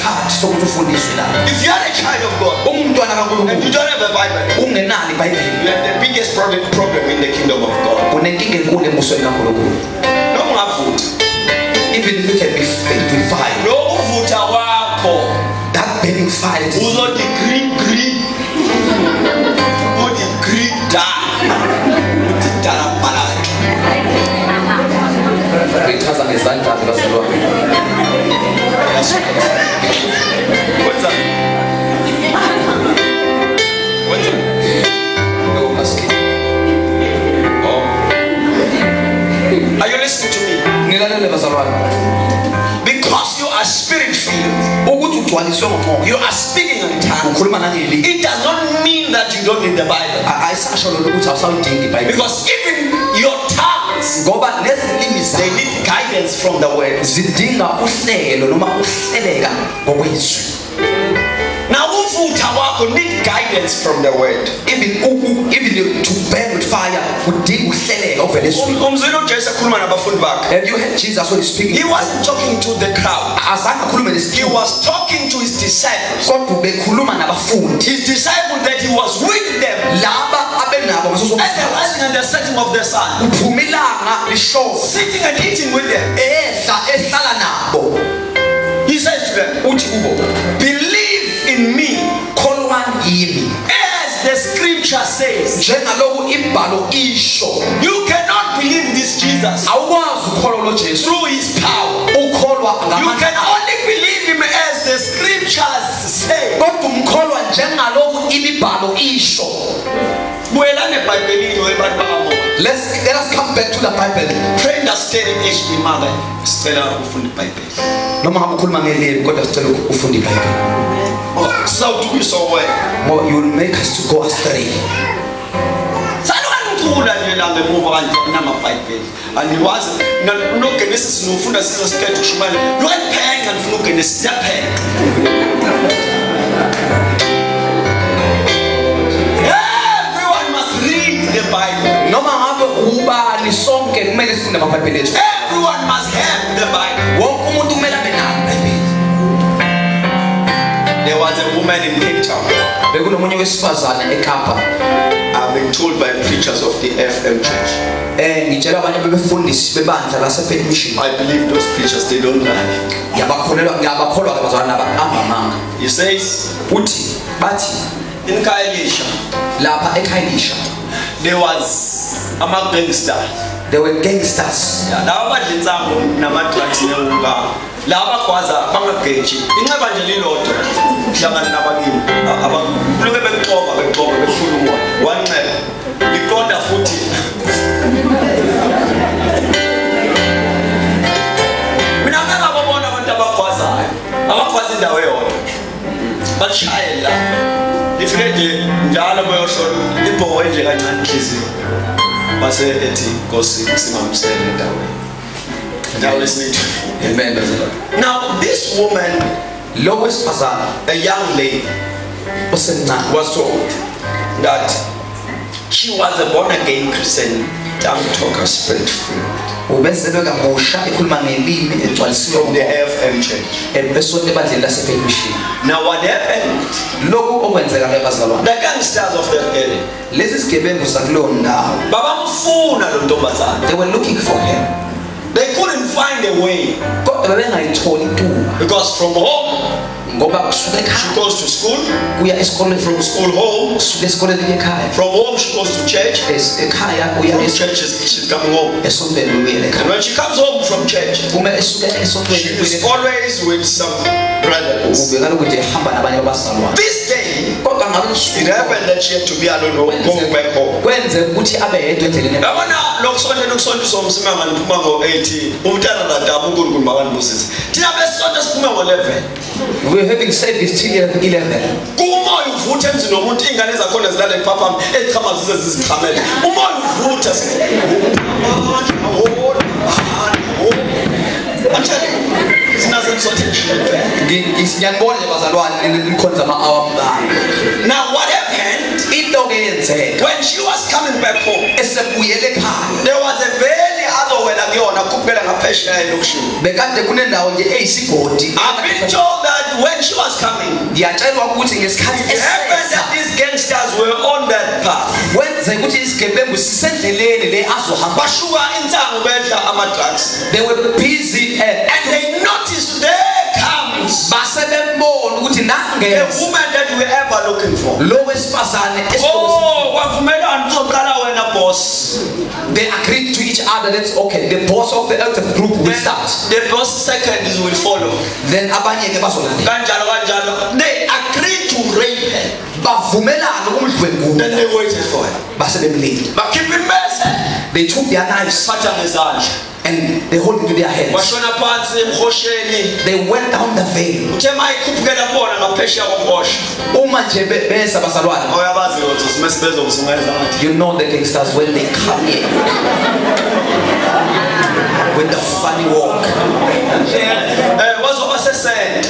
isikhathi sokuthi ufundiswe la. If you are a child of God Umntwana and you kaNkulunkulu don't have a Bible, ungenalo iBhayibheli. you have the biggest problem in the kingdom of God. Unenkinga enkulu embusweni kaNkulunkulu. No ungavutha. Even if you can be filled with fire, Lo uvutha wakho that burning fire is uzodi green. Udi green da. Udi dala balaki. ichaza ngezandla bazalwane. What's that? No asking. Oh. Are you listening to me? Nilalele bazalwane. Because you are spirit filled, Ukuthi ugcwaliswe ngomoya. you are speaking in tongues. Ukhuluma nangeli. It does not mean that you don't need the Bible. Ayisasho lo ukuthi awusayidingi iBhayibheli. Because even your tongues, Ngoba nezilimi they zakho need guidance from the word. zidinga uhlelo noma uhleleka ngokwezwi. Now, uvutha wakho need guidance from the word. Even to burn with fire kudinga uhleleka ovela ezwini. Umzulu uJesu ekhuluma nabafundi bakhe. Have you heard Jesus when he's speaking? He wasn't talking to the crowd. Azange akhulume He nesithembu. was talking to his disciples. Kodwa bekhuluma nabafundi. His disciples that he was with them Laba abenabo ngaso sonke at the rising and the setting of the sun, uphuma ilanga lishoza. sitting and eating with them. Ehlala nabo. He says to them, Uthi kubo, believe in me kholwa yimi. as the scripture says. Njengaloku imbhalo isho. You cannot believe this Jesus Awukwazi ukholwa lo Jesu. through his power. Ukholwa You ngamandla. can only believe him as the scriptures say. Kodwa umkholwa njengaloku imibhalo isho. Buyelane eBhayibhelini webantu bakamoya. Let us come back to the Bible. Pray understanding HB mother. Sicela ufunda iBhayibheli. Noma ngabe ukhuluma ngelimi kodwa sicela ufunda iBhayibheli. Sizawuthukisa wena. Or you will make us to go astray. Sanukancula nje la ngemuva kanje namaBhayibheli. Andiwazi noGenesis nofunda sizo siqedwe ushumane. Lokuphenga ngifuna uGenesis yaphenga. Everyone must read the Bible. Noma ngabe ubani sonke kumele sifunde amaBhayibheli ethu. Everyone must have the Bible. Wonke umuntu kumele abe nalo iBhayibheli. There was a woman in Cape Town. Bekunomunye wesifazana eKapa. I've been told by preachers of the FM church. Ngitshela abanye bebefundisi bebandla laseFaith Mission. I believe those preachers, they don't lie. Ngiyabakholwa abazalwane abamanga. He says, Uthi bathi in Kailisha, lapha eKhayisha there was a gangster. there were gangsters. Laba badlinsango nama-drugs neunga. Laba kwaza bangageji. Inxeba nje lilodwa. Hlangana nabakini. Kuloko bekuxoba bekhuluma. Wanxeba. Iqonda futhi. Mina ngababona abantu abakwazayo. Abakwazi indawo eyodwa. Bashayela. Ifike nje njalo bayoshola ibhowo nje kancane inhliziyo. Base ethi Nkosi simamsele endaweni. Now listening to me. Amen. Now this woman, Lo wesifazana a young lady, osemncane was told that she was a born again Christian, tongue talker, spirit filled, ubezelwe kabusha ekhuluma ngelimi egcwalisiwe from the FM church. ebesonto ebandleni laseFaith Mission. Now what happened? Lokhu okwenzeka lebazalwane. The gangsters of that area, Lezi zigebengu zakulowo ndawo. babamfuna lo ntombazana. They were looking for him. They couldn't find a way Kodwa bebengayitholi intuba because from home ngoba kusuka she ekhaya goes to school, uya esikoleni, from school home, usuka esikoleni uya ekhaya, from home she goes to church, ekhaya uya from church she's coming home. esontweni uyela And ekhaya. when she comes home from church, Uma esuka she esontweni is always with some brothers. ubeka lokhu nje ehamba nabanye abazalwane. This day, Kodwa ngabe it usuku happened that she had to be alone or going back home. kwenze ukuthi abe yedwa endleleni. Yabona lokusonto nokusonto umsimanga niphuma ngo-18 umntana dadaba uNkulunkulu makandibusise thina besonto siphuma ngo-11 We're having service till 11. kumoya uvutha emzini womuntu iy'ngane zakhona zilale ephaphama ezichama zize zizichamele umoya uvutha Ngiyabona nje bazalwane nikhonza ama-hour ambalwa. Now what happened Into ke yenzeka when she was coming back home? esebuyele ekhaya. There was a very other way kuyona kuphela ngaphesheya elokishini. bekade kunendawo nje eyisigodi. I've been told that when she was coming, Ngiyatshelwa ukuthi ngesikhathi it happened that these gangsters were on that path. wenze ukuthi isigebengu sisendleleni le azohamba. Bashuka insango bedla ama-drugs. They were busy And they noticed there comes base bembona ukuthi the nange woman that we were ever looking for. lo wesifazane Oh, wavumelana uzoqala wena boss. they agreed to each other. That's okay. The boss of the other group will start. The boss second is will follow. Then abanye ke bazolandela. Kanjalo kanjalo. They agreed to rape her. Bavumelana ukumdlwengula. Then they waited for her. Base bemlinde. Bakhipha imese. They took their knives Phatha ngezandla. and they hold it to their hands. Washona phansi emhosheni. They went down the veil. Uthe mayikhuphukela bona ngaphesheya komhosha. Uma nje besa bazalwane. Oyabazi ukuthi simesibezo kusungenza ngathi. You know the gangsters when they come in with the funny walk Wazoba sesend.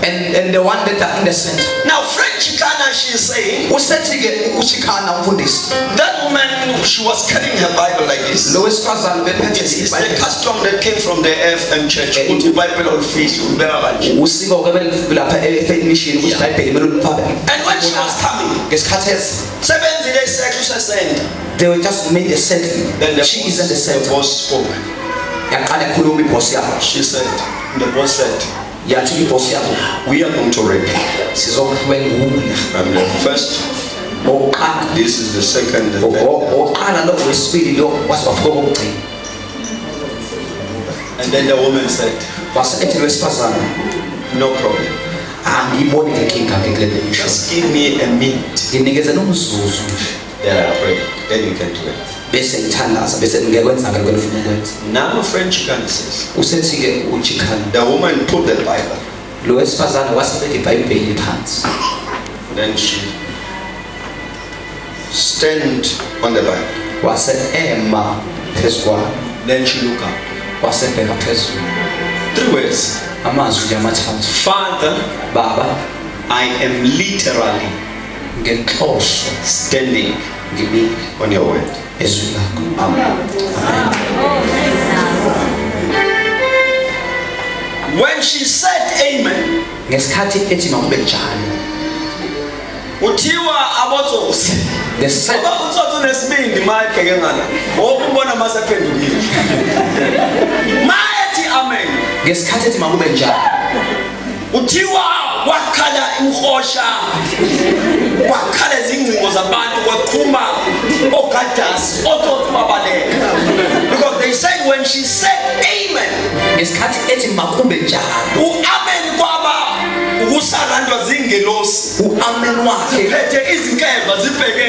and the one that are in the center. Now French Chicana, she is saying Usethi ke uChikana umfundisi. that woman, she was carrying her Bible like this. Lo wesifazane bephethe It's the iBhayibheli. custom that came from the FM church. Ukuthi iBhayibheli olufihli ubeka kanje. Usiko ke lapha eFaith Mission ukuthi iBhayibheli kumele uliphabe. And when she was coming, Ngesikhathi sebenzile isekhu sesend. they were just made a selfie. Then She is in the the center. boss spoke. Yaqala ekhuluma iboss yakhe. She said, the boss said, Yathi iboss yakhe we are going to rape. sizokuhlwengula. I'm the first. Oqala This is the second. And then, oqala lo wesibili lo wasifaka kokugcina. and then the woman said, Wasethi lo wesifazane no problem. angiyiboni inkinga ke kule nto. Just give me a minute. Nginikeze nomzuzu Then I pray. Then you can do it. bese ngithandaza bese ngiyakwenza ngale kwena ufuna ukwenza. Now French Chicana says, Usethi ke uChikana the woman put the Bible. lo wesifazane wasibeka iBhayibheli phansi. Then she stand on the Bible. Wase ema phezukwa Then she look up. wasebheka phezulu. 3 words. Amazwi nje amathathu. Father, Baba I am literally ngenhloso standing ngimi on your word. ezwi lakho. Amen. When she said amen, Ngesikhathi ethi makube njalo. uthiwa abotsosi. The second Ngoba utsotsi unesibindi mayibheke ngala. Ngokumbona masaphendukile. Mayethi amen. ngesikhathi ethi makube njalo. Uthiwa wakhala imhosha. Wakhala izingcingo zabantu kwaqhuma ogadasi otsotsi babaleka. Because they said when she said amen, Ngesikhathi ethi makube njalo. uamen kwaba ukusarandwa zingelosi. Uamen wakhe Phethe izinkemba zibheke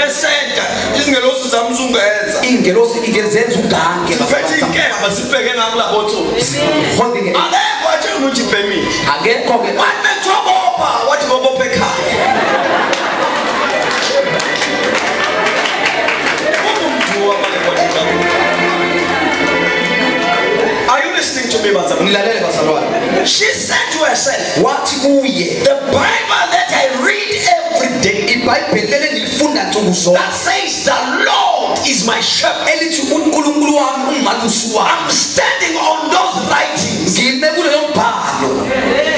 esenta izingelosi zamzungenza. ingelosi ikezenza ugange Phethe inkemba zibheke ngakulabotsosi. holding it. Akekho athi ukuthi permit. Akekho ke Wathi bethobopa wathi ngobopha ekhaya. Umntu wabale kwathi. Are you listening to me, Bazalwane? ngilalele bazalwane. She said to herself, Wathi kuye the Bible that I read every day iBhayibheli leli ngilifunda nsuku zonke. that says the Lord is my shepherd. Elithi uNkulunkulu wami ungumalusi wami. I'm standing on those writings. Ngime kuleyo mbhalo.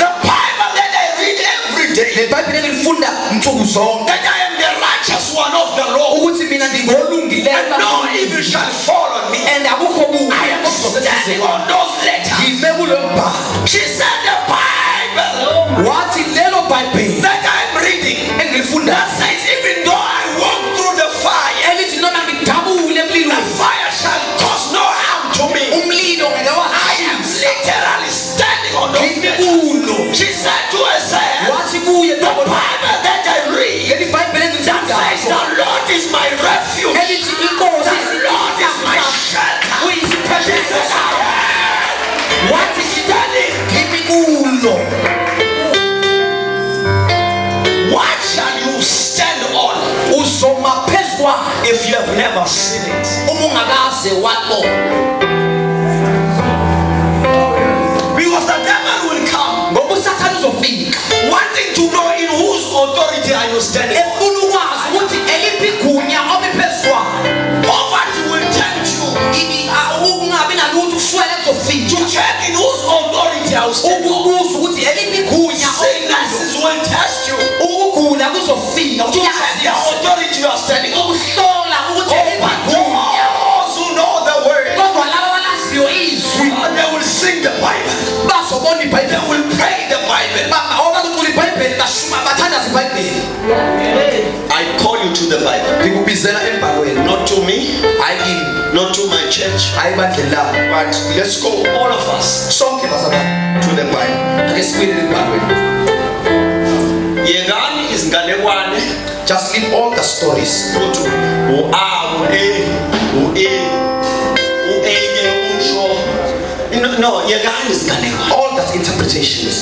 The Bible that I read every day Le Bible ngilifunda nsuku zonke. that I am the righteous one of the Lord. Ukuthi mina ngingolungileyo. And no evil shall fall on me. And akukho bubi. I am standing on those letters. Ngime kuleyo mbhalo. She said the Bible Wathi lelo Bible that I'm reading engilifunda that says even though I walk through the fire, elithi noma ngidabule the emlilweni fire shall cause no harm to me. umlilo ngeke I am washisa. literally standing on those Ngime letters. kulo. She said to herself, Wathi kuye the Bible that I read leli Bible that says the engilifundayo Lord is my refuge. elithi inkosi The Lord is my shelter. She uyisiphephetho said, sami. Wathi standing, ngimi kulo. what shall you stand on Uzoma phezukwa if you have never seen it? uma ungakaze wabona. Because the devil will come Ngoba usathane uzofika. wanting to know in whose authority are you standing on. Efuna ukwazi ukuthi eliphi igunya obe phezukwa. Poverty will tempt you. Ukungabi to me, hayi kimi, not to my church, hayi bandleni labo. but let's go, all of us, Sonke bazalwane, to the Bible. ake sibuyele embhalweni. Yekani izinganekwane Just leave all the stories. ukuthi u-A, u-E, u-E, u-enye usho. No, yekani izinganekwane. All that interpretations.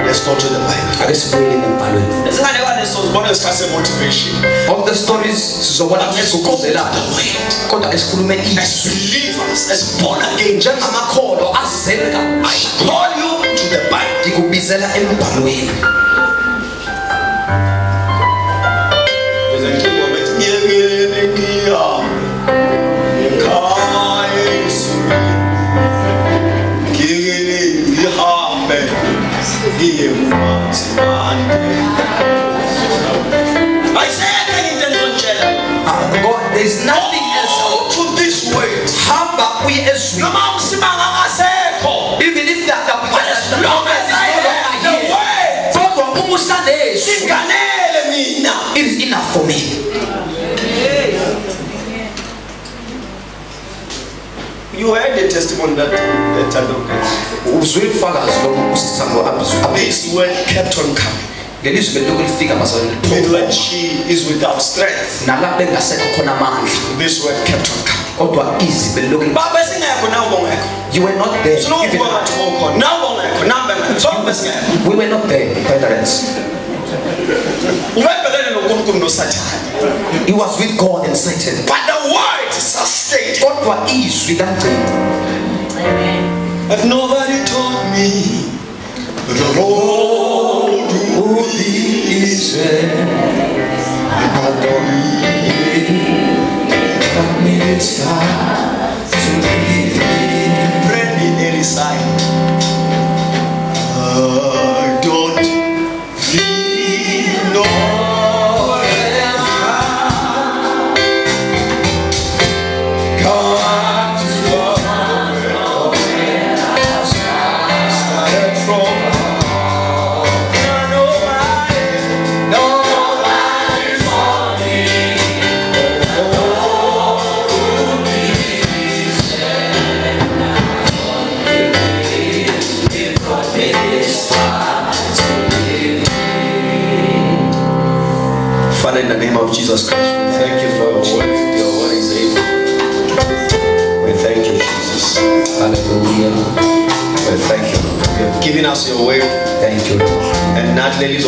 Let's go to the Bible. Ake sibuyele embhalweni. Izinganekwane sizobona ngesikhathi se-motivation. All the stories sizobona sizogqugquzela. Kodwa ake sikhulume As izwi. believers, as born again, Njengamakholo azelwe I kabusha. call you to the Bible. Ngikubizela embhalweni. There's a king of it. Yekeni ngihambe, ngekhaya Yesu. Yekeni ngihambe, ngiye kumathimande. Ayiseke into engizotshela. God, there's nothing else. Go to this word. Hamba uye ezwini. Noma usimanga ngasekho. Even if that As long as I have the word, kodwa uma usanezwi, singanele mina. it is enough for me. You heard the testimony that Uzwe ubufakazi lo usithambo this word kept on coming. leli zwi belokhu lifika bazalwane. Even when she is without strength, Nalapho bengasekho khona amandla, this word kept on coming. kodwa izwi belokhu. Baba singekho nawe bongekho. You were not there. Sinokuba Even ngathi bokhona. Nawe bongekho, nawe bengekho. Sonke singekho. we were not there, brethren. Ubebhekene noNkulunkulu noSathane. He was with God and Satan. But the word sustained. Kodwa izwi lamgcina. If nobody told me the road would be easy, I don't need to leave me. Friend in any side. I don't feel no. Come to started from nobody for me. Father, in the name of Jesus Christ, we thank you for your word. Your word is able. We thank you, Jesus. Hallelujah. We thank you. You have given us your word. Thank you, Lord. And not let us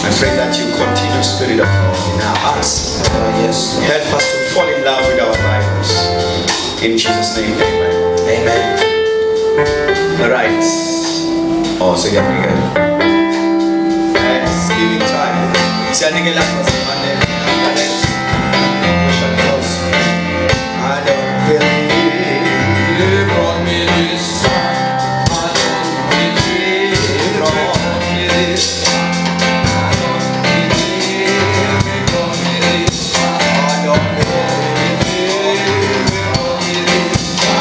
I pray that you continue, Spirit of God, in our hearts. Yes. Help us to fall in love with our Bibles. In Jesus' name, amen. Amen. All right. Oh, so you're good. It's giving time. I don't believe you brought me this far. I don't believe you brought me this far. I don't believe you brought me this far. I don't believe you brought me this far. I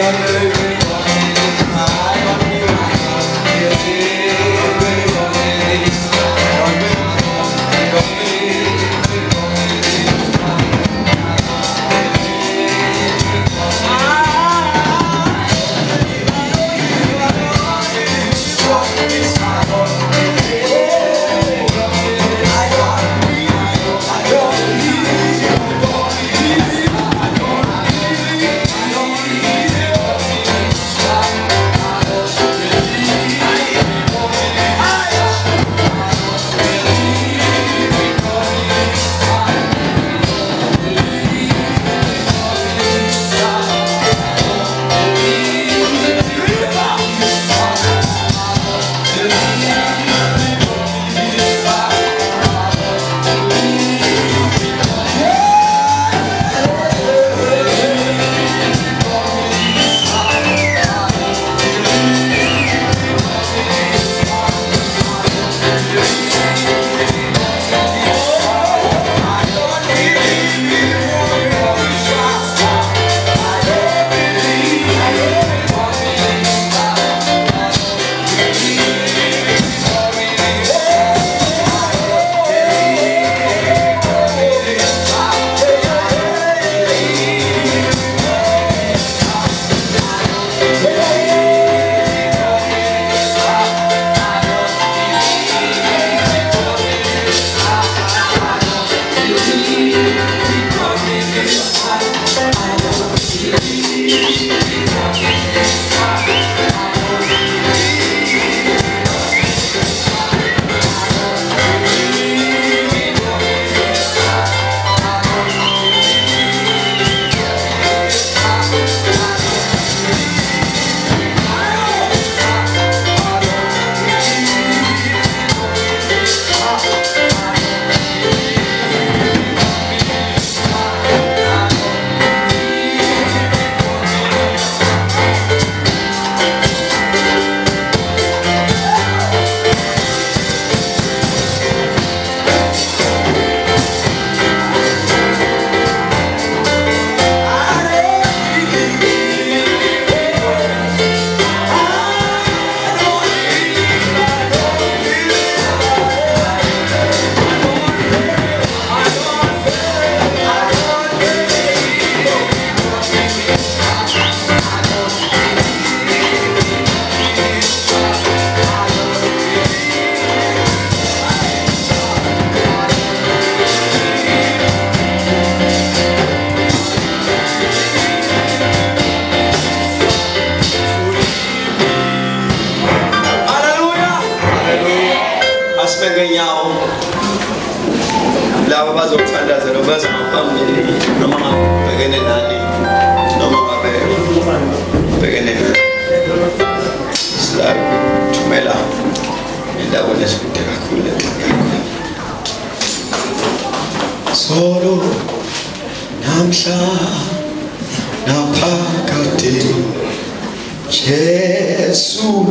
don't believe you brought me this far. I don't believe you brought me this far. I don't believe asibeke inyawo laba bazothandazela baza ngaphambili noma ngabhekene nani noma ngabe bhekene nani silayo thumela indawo nesikude kakhulu yakho solo namhla naphakade Jesu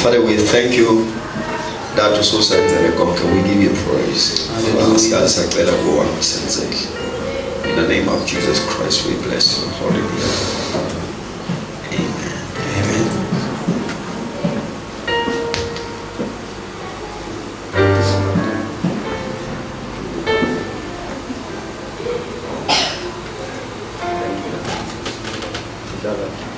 Father, we thank you that so sends and we give you praise. In the name of Jesus Christ, we bless you. Hallelujah. Amen.